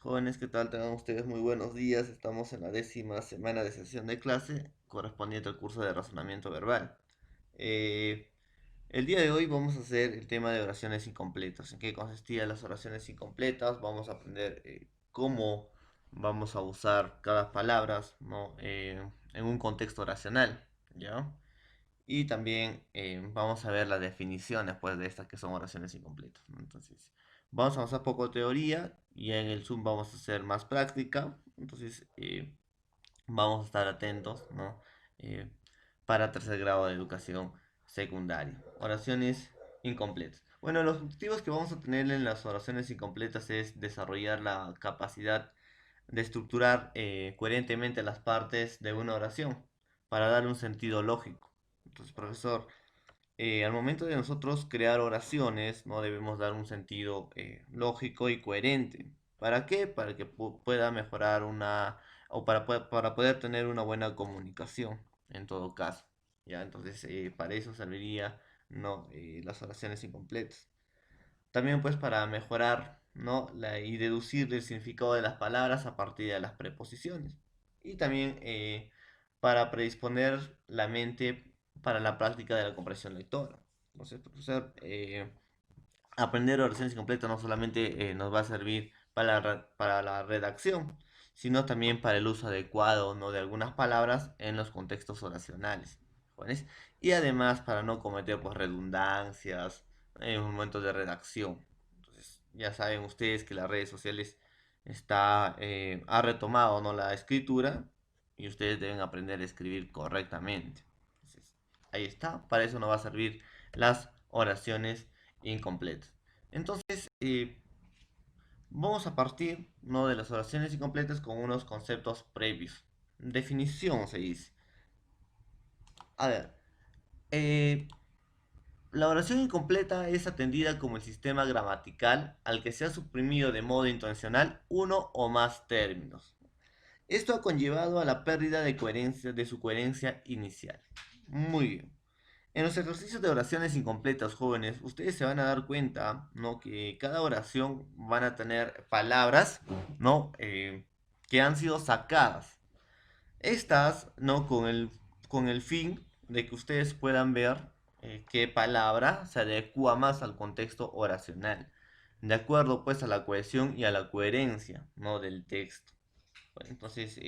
Jóvenes, ¿qué tal? Tengan ustedes muy buenos días. Estamos en la 10ª semana de sesión de clase correspondiente al curso de razonamiento verbal. Eh, el día de hoy vamos a hacer el tema de oraciones incompletas. ¿En qué consistían las oraciones incompletas? Vamos a aprender cómo vamos a usar cada palabra, ¿no? En un contexto oracional, ¿ya? Y también vamos a ver las definiciones pues, de estas que son oraciones incompletas, ¿no? Entonces, vamos a avanzar poco teoría y en el Zoom vamos a hacer más práctica. Entonces, vamos a estar atentos, ¿no? Eh, para tercer grado de educación secundaria. Oraciones incompletas. Bueno, los objetivos que vamos a tener en las oraciones incompletas es desarrollar la capacidad de estructurar coherentemente las partes de una oración para darle un sentido lógico. Entonces, profesor, al momento de nosotros crear oraciones, no debemos dar un sentido lógico y coherente. ¿Para qué? Para que pueda mejorar o para poder tener una buena comunicación, en todo caso. ¿Ya? Entonces, para eso serviría, ¿no? Las oraciones incompletas. También, pues, para mejorar, ¿no? Y deducir el significado de las palabras a partir de las preposiciones. Y también para predisponer la mente para la práctica de la comprensión lectora. Entonces, profesor, aprender oraciones incompletas no solamente nos va a servir para la redacción, sino también para el uso adecuado, ¿no? de algunas palabras en los contextos oracionales. ¿Jóvenes? Y además para no cometer pues, redundancias en momentos de redacción. Entonces, ya saben ustedes que las redes sociales ha retomado, ¿no? la escritura y ustedes deben aprender a escribir correctamente. Entonces, ahí está, para eso nos va a servir las oraciones incompletas. Entonces, vamos a partir, ¿no? de las oraciones incompletas con unos conceptos previos. Definición se dice. A ver, eh, la oración incompleta es atendida como el sistema gramatical al que se ha suprimido de modo intencional uno o más términos. Esto ha conllevado a la pérdida de coherencia de su coherencia inicial. Muy bien. En los ejercicios de oraciones incompletas, jóvenes, ustedes se van a dar cuenta, ¿no? que cada oración van a tener palabras, ¿no? Que han sido sacadas. Estas, ¿no? con el fin de que ustedes puedan ver qué palabra se adecua más al contexto oracional, de acuerdo pues a la cohesión y a la coherencia, ¿no? del texto. Bueno, entonces,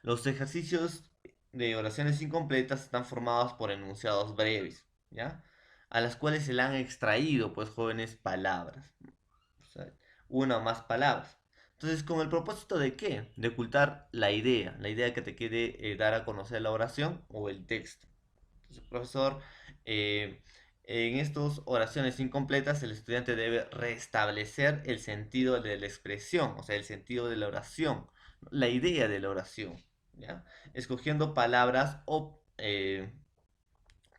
los ejercicios de oraciones incompletas están formados por enunciados breves, ¿ya? A las cuales se le han extraído, pues, jóvenes palabras, o sea, una o más palabras. Entonces, ¿con el propósito de qué? De ocultar la idea que te quiere dar a conocer la oración o el texto. Entonces, profesor, eh, en estas oraciones incompletas, el estudiante debe restablecer el sentido de la expresión, o sea, el sentido de la oración, la idea de la oración, ¿ya? Escogiendo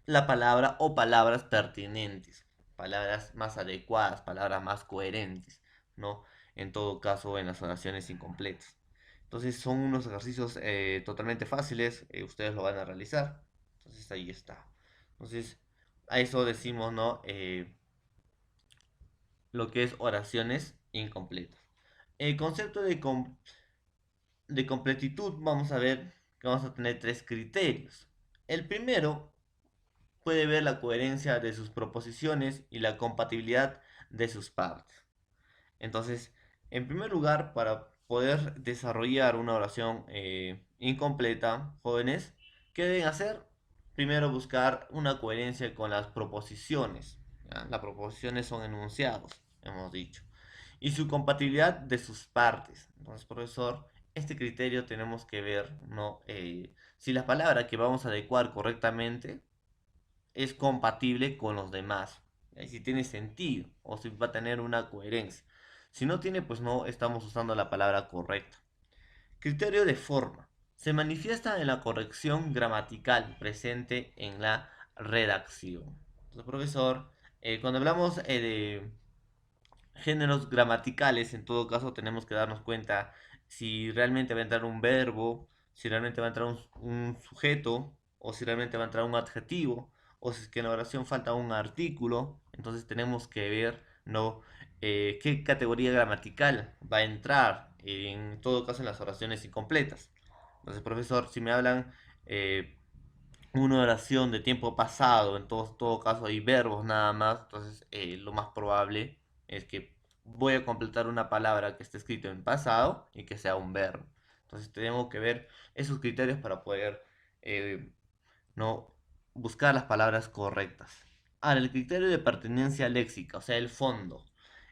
la palabra o palabras pertinentes, palabras más adecuadas, palabras más coherentes, ¿no? En todo caso, en las oraciones incompletas. Entonces, son unos ejercicios totalmente fáciles, ustedes lo van a realizar. Entonces, ahí está. Entonces, a eso decimos, ¿no? Lo que es oraciones incompletas. El concepto de completitud, vamos a ver que vamos a tener tres criterios. El primero puede ver la coherencia de sus proposiciones y la compatibilidad de sus partes. Entonces, en primer lugar, para poder desarrollar una oración incompleta, jóvenes, ¿qué deben hacer? Primero, buscar una coherencia con las proposiciones. ¿Ya? Las proposiciones son enunciados, hemos dicho. Y su compatibilidad de sus partes. Entonces, profesor, este criterio tenemos que ver, ¿no? Si la palabra que vamos a adecuar correctamente es compatible con los demás. Si tiene sentido o si va a tener una coherencia. Si no tiene, pues no estamos usando la palabra correcta. Criterio de forma. Se manifiesta en la corrección gramatical presente en la redacción. Entonces, profesor, cuando hablamos de géneros gramaticales, en todo caso tenemos que darnos cuenta si realmente va a entrar un verbo, si realmente va a entrar un sujeto, o si realmente va a entrar un adjetivo, o si es que en la oración falta un artículo. Entonces tenemos que ver, ¿no? qué categoría gramatical va a entrar en todo caso en las oraciones incompletas. Entonces, profesor, si me hablan una oración de tiempo pasado, en todo caso hay verbos nada más, entonces lo más probable es que voy a completar una palabra que esté escrito en pasado y que sea un verbo. Entonces tenemos que ver esos criterios para poder eh, no buscar las palabras correctas. Ahora, el criterio de pertenencia léxica, o sea, el fondo.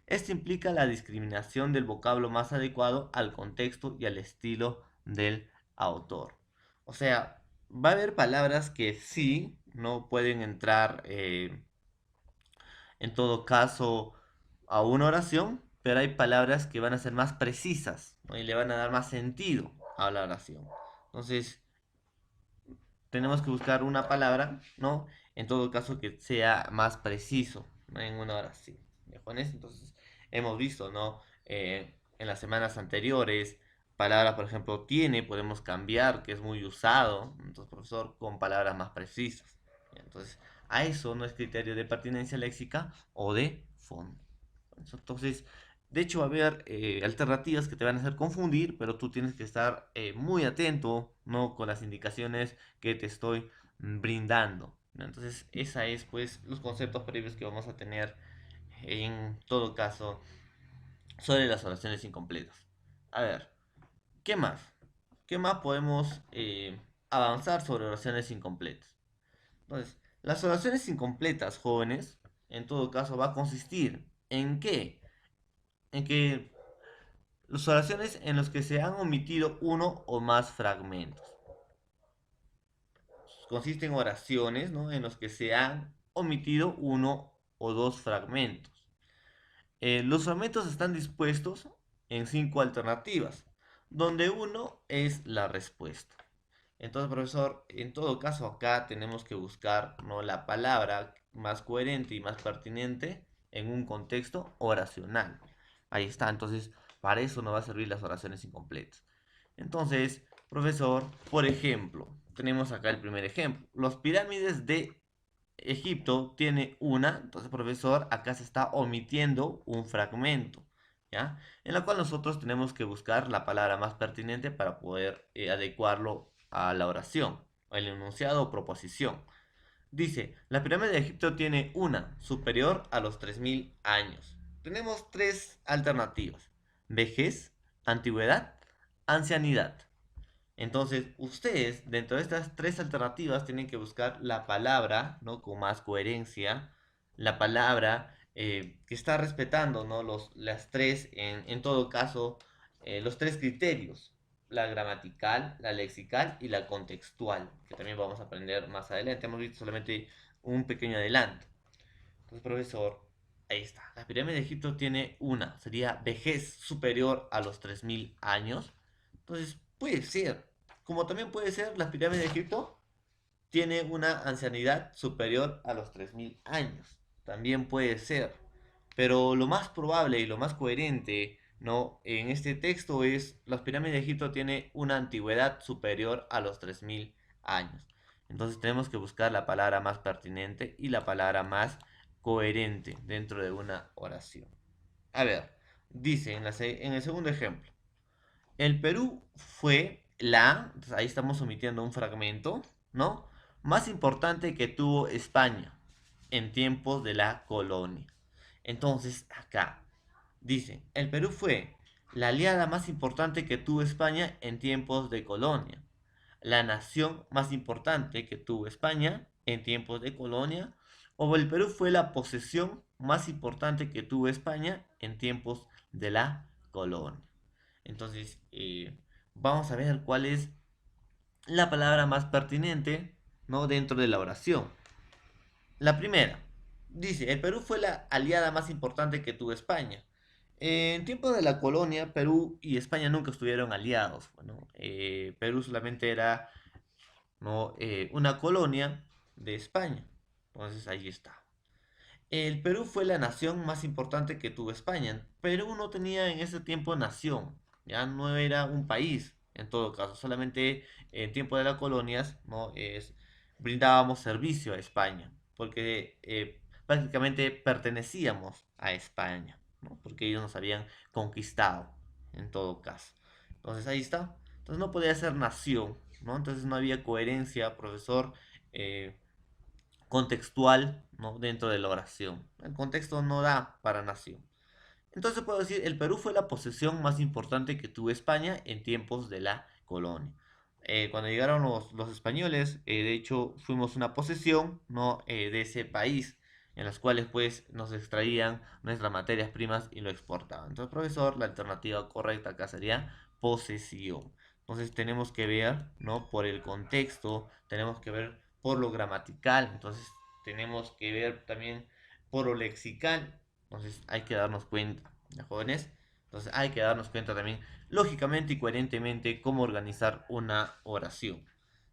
Esto implica la discriminación del vocablo más adecuado al contexto y al estilo del autor. O sea, va a haber palabras que sí no pueden entrar en todo caso a una oración, pero hay palabras que van a ser más precisas, ¿no? Y le van a dar más sentido a la oración. Entonces, tenemos que buscar una palabra, ¿no? En todo caso que sea más preciso, ¿no? En una oración. ¿Ya con eso? Entonces, hemos visto, ¿no? En las semanas anteriores, palabra, por ejemplo, tiene, podemos cambiar, que es muy usado, entonces, profesor, con palabras más precisas. Entonces, a eso no es criterio de pertinencia léxica o de fondo. Entonces, de hecho, va a haber alternativas que te van a hacer confundir, pero tú tienes que estar muy atento, ¿no? Con las indicaciones que te estoy brindando, ¿no? Entonces, esa es, pues, los conceptos previos que vamos a tener en todo caso sobre las oraciones incompletas. A ver, ¿qué más? ¿Qué más podemos avanzar sobre oraciones incompletas? Entonces, las oraciones incompletas, jóvenes, en todo caso, va a consistir en qué? En que las oraciones en las que se han omitido uno o más fragmentos. Consisten en oraciones, ¿no? En los que se han omitido uno o dos fragmentos. Los fragmentos están dispuestos en cinco alternativas, donde uno es la respuesta. Entonces, profesor, en todo caso acá tenemos que buscar, ¿no? La palabra más coherente y más pertinente en un contexto oracional. Ahí está, entonces para eso nos va a servir las oraciones incompletas. Entonces, profesor, por ejemplo, tenemos acá el primer ejemplo. Las pirámides de Egipto tiene una, entonces, profesor, acá se está omitiendo un fragmento, ¿ya? En la cual nosotros tenemos que buscar la palabra más pertinente para poder adecuarlo a la oración, o el enunciado o proposición. Dice, la pirámide de Egipto tiene una, superior a los 3000 años. Tenemos tres alternativas, vejez, antigüedad, ancianidad. Entonces, ustedes, dentro de estas tres alternativas, tienen que buscar la palabra, ¿no? Con más coherencia, la palabra que está respetando, ¿no? Las tres, en todo caso, los tres criterios, la gramatical, la lexical y la contextual, que también vamos a aprender más adelante. Hemos visto solamente un pequeño adelanto. Entonces, profesor, ahí está. La pirámide de Egipto tiene una, sería vejez superior a los 3000 años. Entonces, puede ser. Como también puede ser, la pirámide de Egipto tiene una ancianidad superior a los 3000 años. También puede ser. Pero lo más probable y lo más coherente, ¿no? En este texto es, las pirámides de Egipto tiene una antigüedad superior a los 3000 años. Entonces tenemos que buscar la palabra más pertinente y la palabra más coherente dentro de una oración. A ver, dice en el segundo ejemplo, el Perú fue entonces ahí estamos omitiendo un fragmento, ¿no? Más importante que tuvo España en tiempos de la colonia. Entonces, acá dice, el Perú fue la aliada más importante que tuvo España en tiempos de colonia. La nación más importante que tuvo España en tiempos de colonia. O el Perú fue la posesión más importante que tuvo España en tiempos de la colonia. Entonces, vamos a ver cuál es la palabra más pertinente, ¿no? Dentro de la oración. La primera, dice, el Perú fue la aliada más importante que tuvo España. En tiempos de la colonia, Perú y España nunca estuvieron aliados. Bueno, Perú solamente era, ¿no? Una colonia de España. Entonces ahí está. El Perú fue la nación más importante que tuvo España. Perú no tenía en ese tiempo nación, ya no era un país, en todo caso, solamente en tiempo de las colonias, ¿no? Brindábamos servicio a España, porque prácticamente pertenecíamos a España. ¿no? Porque ellos nos habían conquistado, en todo caso. Entonces ahí está. Entonces no podía ser nación, ¿no? Entonces no había coherencia, profesor, eh, contextual, ¿no? Dentro de la oración. El contexto no da para nación. Entonces puedo decir, el Perú fue la posesión más importante que tuvo España en tiempos de la colonia. Cuando llegaron los españoles, de hecho, fuimos una posesión, ¿no? De ese país, en las cuales pues nos extraían nuestras materias primas y lo exportaban. Entonces, profesor, la alternativa correcta acá sería posesión. Entonces tenemos que ver, ¿no? Por el contexto, tenemos que ver por lo gramatical, entonces tenemos que ver también por lo lexical. Entonces hay que darnos cuenta, ¿ya, jóvenes? Entonces hay que darnos cuenta también, lógicamente y coherentemente, cómo organizar una oración.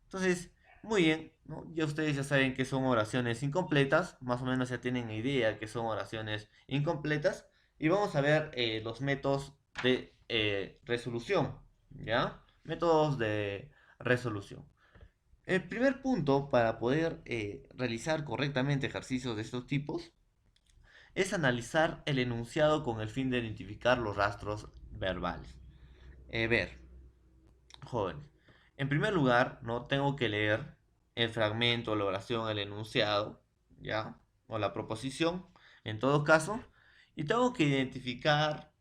Entonces, muy bien, ¿no? Ya ustedes ya saben que son oraciones incompletas, más o menos ya tienen idea que son oraciones incompletas. Y vamos a ver los métodos de resolución, ¿ya? Métodos de resolución. El primer punto para poder realizar correctamente ejercicios de estos tipos es analizar el enunciado con el fin de identificar los rastros verbales. Ver, jóvenes. En primer lugar, no tengo que leer el fragmento, la oración, el enunciado, ¿ya? O la proposición, en todo caso, y tengo que identificar,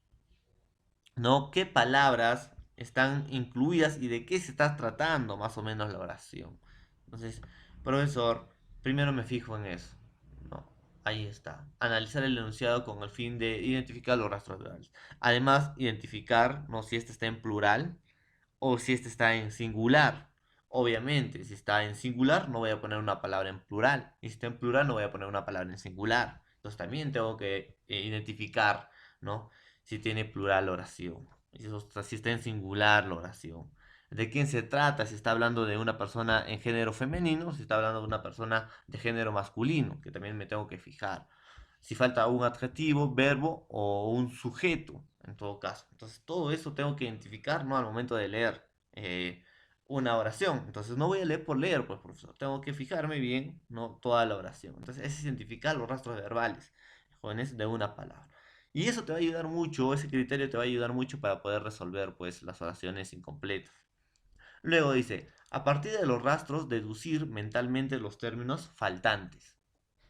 ¿no? Qué palabras están incluidas y de qué se está tratando más o menos la oración. Entonces, profesor, primero me fijo en eso. No, ahí está. Analizar el enunciado con el fin de identificar los rastros verbales. Además, identificar, ¿no? Si este está en plural o si este está en singular. Obviamente, si está en singular, no voy a poner una palabra en plural. Y si está en plural, no voy a poner una palabra en singular. Entonces también tengo que identificar, ¿no? Si tiene plural la oración. Y si está en singular la oración. ¿De quién se trata? Si está hablando de una persona en género femenino, si está hablando de una persona de género masculino, que también me tengo que fijar. Si falta un adjetivo, verbo o un sujeto, en todo caso. Entonces, todo eso tengo que identificar, ¿no? Al momento de leer una oración. Entonces, no voy a leer por leer, pues, profesor. Tengo que fijarme bien, ¿no? Toda la oración. Entonces, es identificar los rastros verbales, jóvenes, de una palabra. Y eso te va a ayudar mucho, ese criterio te va a ayudar mucho para poder resolver, pues, las oraciones incompletas. Luego dice, a partir de los rastros, deducir mentalmente los términos faltantes.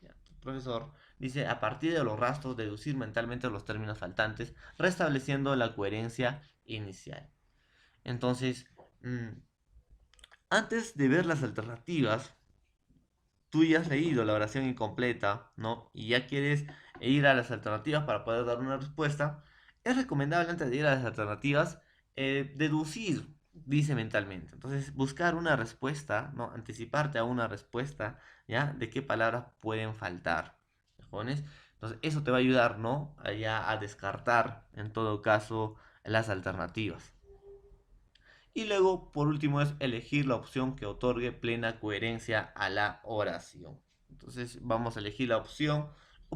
Ya, profesor dice, a partir de los rastros, deducir mentalmente los términos faltantes, restableciendo la coherencia inicial. Entonces, mmm, antes de ver las alternativas, tú ya has leído la oración incompleta, ¿no? Y ya quieres ir a las alternativas para poder dar una respuesta. Es recomendable antes de ir a las alternativas deducir, dice mentalmente. Entonces, buscar una respuesta, ¿no? Anticiparte a una respuesta, ¿ya? De qué palabras pueden faltar, ¿jóvenes? Entonces, eso te va a ayudar, ¿no? A descartar, en todo caso, las alternativas. Y luego, por último, es elegir la opción que otorgue plena coherencia a la oración. Entonces, vamos a elegir la opción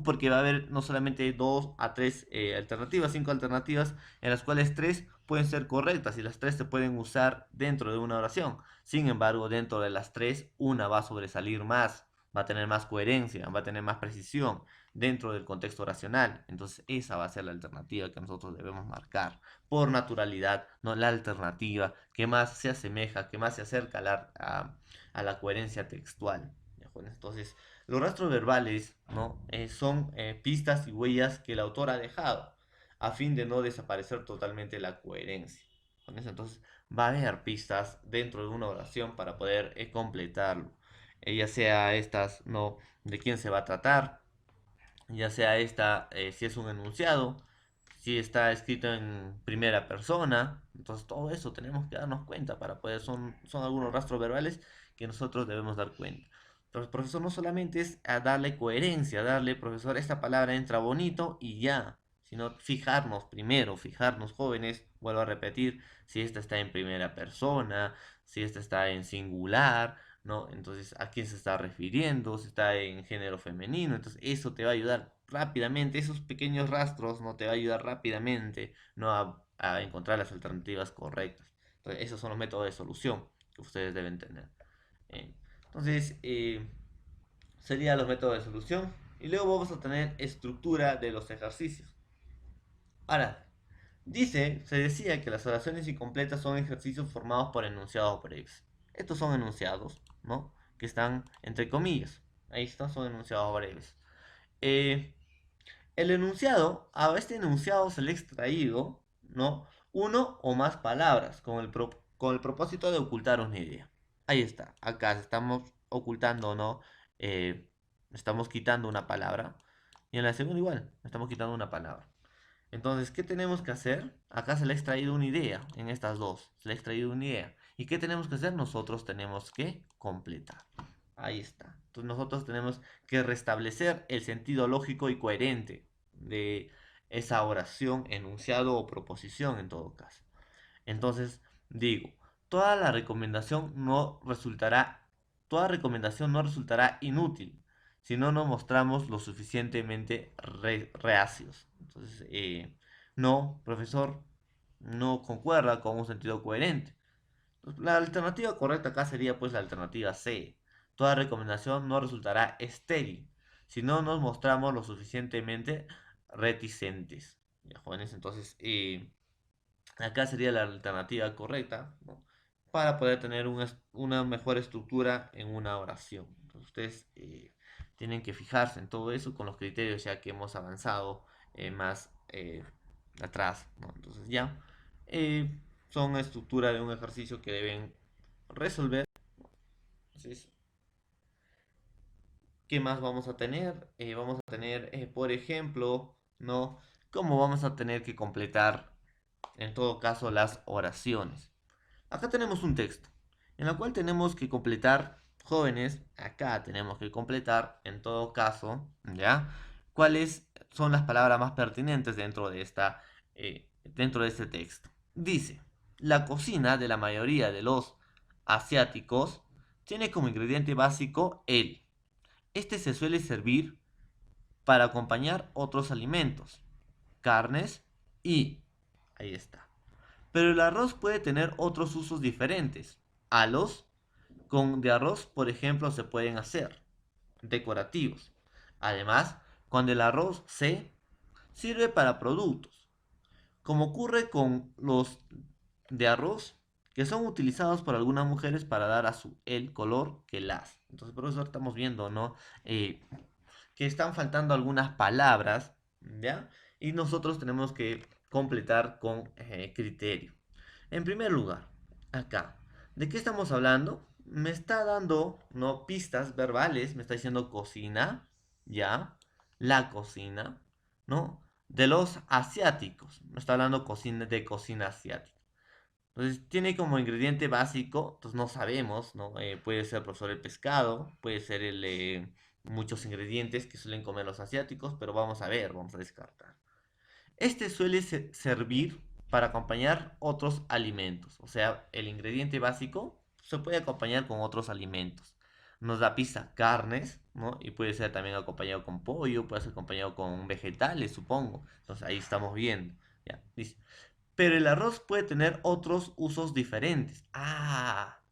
porque va a haber no solamente dos a tres alternativas, cinco alternativas, en las cuales tres pueden ser correctas y las tres se pueden usar dentro de una oración. Sin embargo, dentro de las tres, una va a sobresalir más, va a tener más coherencia, va a tener más precisión dentro del contexto oracional. Entonces, esa va a ser la alternativa que nosotros debemos marcar por naturalidad, ¿no? La alternativa que más se asemeja, que más se acerca a la coherencia textual. Entonces, los rastros verbales, ¿no? Son pistas y huellas que el autor ha dejado a fin de no desaparecer totalmente la coherencia. Entonces, va a haber pistas dentro de una oración para poder completarlo. Ya sea estas, ¿no? De quién se va a tratar, ya sea esta, si es un enunciado, si está escrito en primera persona. Entonces todo eso tenemos que darnos cuenta para poder, son algunos rastros verbales que nosotros debemos dar cuenta. Entonces, profesor, no solamente es a darle coherencia, darle, profesor, esta palabra entra bonito y ya, sino fijarnos primero, fijarnos jóvenes, vuelvo a repetir, si esta está en primera persona, si esta está en singular, ¿no? Entonces, ¿a quién se está refiriendo? Si está en género femenino, entonces eso te va a ayudar rápidamente, esos pequeños rastros, ¿no? Te va a ayudar rápidamente, ¿no? A encontrar las alternativas correctas. Entonces, esos son los métodos de solución que ustedes deben tener. Eh, entonces, serían los métodos de solución. Y luego vamos a tener estructura de los ejercicios. Ahora, se decía que las oraciones incompletas son ejercicios formados por enunciados breves. Estos son enunciados, ¿no? Que están entre comillas. Ahí están, son enunciados breves. Eh, el enunciado, a este enunciado se le ha extraído, ¿no? Uno o más palabras con el propósito de ocultar una idea. Ahí está, acá estamos ocultando, ¿no? Eh, estamos quitando una palabra. Y en la segunda igual, estamos quitando una palabra. Entonces, ¿qué tenemos que hacer? Acá se le ha extraído una idea, en estas dos, se le ha extraído una idea. ¿Y qué tenemos que hacer? Nosotros tenemos que completar. Ahí está. Entonces nosotros tenemos que restablecer el sentido lógico y coherente de esa oración, enunciado o proposición en todo caso. Entonces, digo, toda la recomendación no resultará, toda recomendación no resultará inútil si no nos mostramos lo suficientemente reacios. Entonces, no, profesor, no concuerda con un sentido coherente. La alternativa correcta acá sería pues la alternativa C. Toda recomendación no resultará estéril si no nos mostramos lo suficientemente reticentes. Ya, jóvenes, entonces acá sería la alternativa correcta, ¿no? Para poder tener una mejor estructura en una oración. Entonces ustedes tienen que fijarse en todo eso con los criterios ya que hemos avanzado más atrás, ¿no? Entonces ya eh, son estructura de un ejercicio que deben resolver. Entonces, ¿qué más vamos a tener? Vamos a tener, por ejemplo, ¿no? ¿Cómo vamos a tener que completar, en todo caso, las oraciones? Acá tenemos un texto, en el cual tenemos que completar, jóvenes, acá tenemos que completar, en todo caso, ¿ya? ¿Cuáles son las palabras más pertinentes dentro de este texto? Dice, la cocina de la mayoría de los asiáticos tiene como ingrediente básico el. Este se suele servir para acompañar otros alimentos, carnes y. Ahí está. Pero el arroz puede tener otros usos diferentes. Los con de arroz, por ejemplo, se pueden hacer decorativos. Además, cuando el arroz se sirve para productos, como ocurre con los de arroz, que son utilizados por algunas mujeres para dar a su el color que las. Entonces, por eso estamos viendo, ¿no? Que están faltando algunas palabras, ¿ya? Y nosotros tenemos que completar con criterio. En primer lugar, acá, ¿de qué estamos hablando? Me está dando, ¿no? Pistas verbales, me está diciendo cocina, ¿ya? La cocina, ¿no? De los asiáticos, me está hablando de cocina asiática. Entonces tiene como ingrediente básico, entonces no sabemos, ¿no? Puede ser, profesor, el pescado, puede ser muchos ingredientes que suelen comer los asiáticos, pero vamos a ver, vamos a descartar. Este suele servir para acompañar otros alimentos. O sea, el ingrediente básico se puede acompañar con otros alimentos. Nos da pista carnes, ¿no? Y puede ser también acompañado con pollo, puede ser acompañado con vegetales, supongo. Entonces ahí estamos viendo. Ya, dice. Pero el arroz puede tener otros usos diferentes. Acá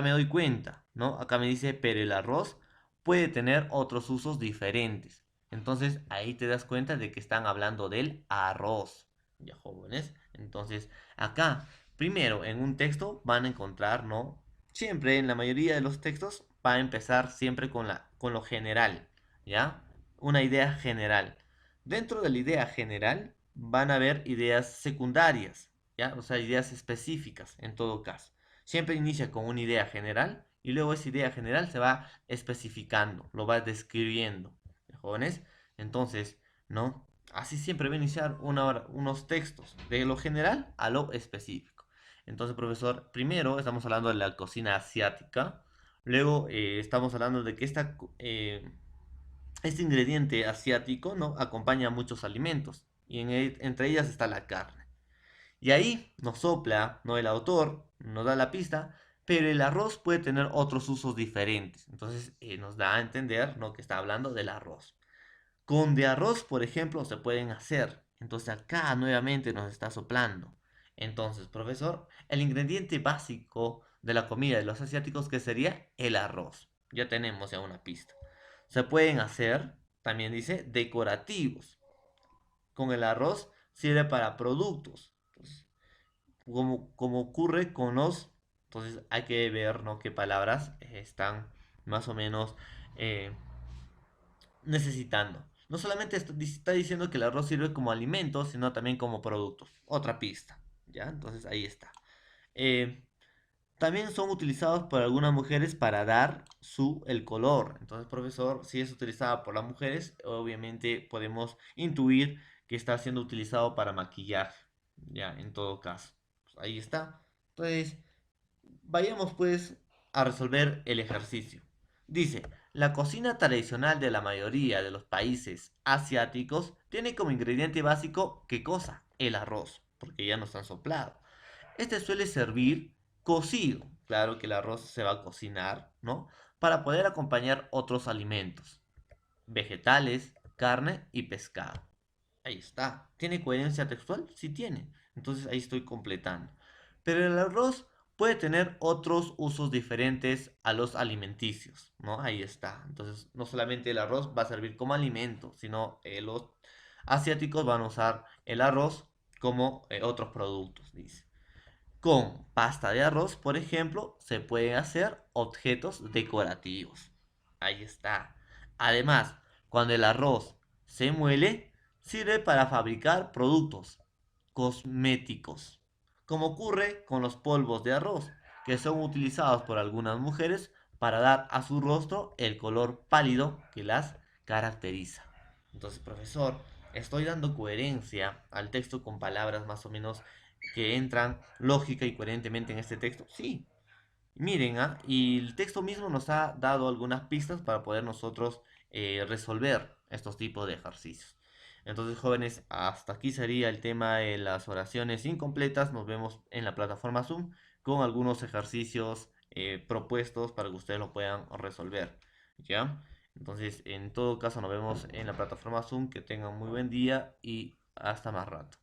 me doy cuenta, ¿no? Acá me dice, pero el arroz puede tener otros usos diferentes. Entonces ahí te das cuenta de que están hablando del arroz, ya jóvenes. Entonces acá, primero en un texto van a encontrar, ¿no? Siempre en la mayoría de los textos va a empezar siempre con lo general, ¿ya? Una idea general. Dentro de la idea general van a haber ideas secundarias, ¿ya? O sea, ideas específicas en todo caso. Siempre inicia con una idea general y luego esa idea general se va especificando, lo va describiendo, jóvenes. Entonces, ¿no? Así siempre va a iniciar unos textos, de lo general a lo específico. Entonces, profesor, primero estamos hablando de la cocina asiática, luego estamos hablando de que este ingrediente asiático, ¿no? Acompaña a muchos alimentos y entre ellas está la carne. Y ahí nos sopla, ¿no? El autor nos da la pista, pero el arroz puede tener otros usos diferentes. Entonces nos da a entender, ¿no? Que está hablando del arroz. Con de arroz, por ejemplo, se pueden hacer. Entonces acá nuevamente nos está soplando. Entonces, profesor, el ingrediente básico de la comida de los asiáticos, ¿qué sería? El arroz. Ya tenemos ya una pista. Se pueden hacer, también dice, decorativos. con el arroz sirve para productos. Entonces, como ocurre con los, entonces hay que ver, ¿no?, qué palabras están más o menos eh, necesitando. No solamente está diciendo que el arroz sirve como alimento, sino también como producto. Otra pista, ¿ya? Entonces ahí está. Eh, También son utilizados por algunas mujeres para dar el color. Entonces, profesor, si es utilizada por las mujeres, obviamente podemos intuir que está siendo utilizado para maquillaje. Ya, en todo caso. Pues ahí está. Entonces, vayamos pues a resolver el ejercicio. Dice, la cocina tradicional de la mayoría de los países asiáticos tiene como ingrediente básico, ¿qué cosa? El arroz, porque ya no está soplado. Este suele servir cocido. Claro que el arroz se va a cocinar, ¿no? Para poder acompañar otros alimentos, vegetales, carne y pescado. Ahí está. ¿Tiene coherencia textual? Sí tiene. Entonces ahí estoy completando. Pero el arroz puede tener otros usos diferentes a los alimenticios, ¿no? Ahí está. Entonces no solamente el arroz va a servir como alimento, sino los asiáticos van a usar el arroz como otros productos, dice. Con pasta de arroz, por ejemplo, se pueden hacer objetos decorativos. Ahí está. Además, cuando el arroz se muele, sirve para fabricar productos cosméticos, como ocurre con los polvos de arroz, que son utilizados por algunas mujeres para dar a su rostro el color pálido que las caracteriza. Entonces, profesor, estoy dando coherencia al texto con palabras más o menos que entran lógica y coherentemente en este texto. Sí, miren, y el texto mismo nos ha dado algunas pistas para poder nosotros resolver estos tipos de ejercicios. Entonces, jóvenes, hasta aquí sería el tema de las oraciones incompletas. Nos vemos en la plataforma Zoom con algunos ejercicios propuestos para que ustedes lo puedan resolver. ¿Ya? Entonces, en todo caso, nos vemos en la plataforma Zoom. Que tengan muy buen día y hasta más rato.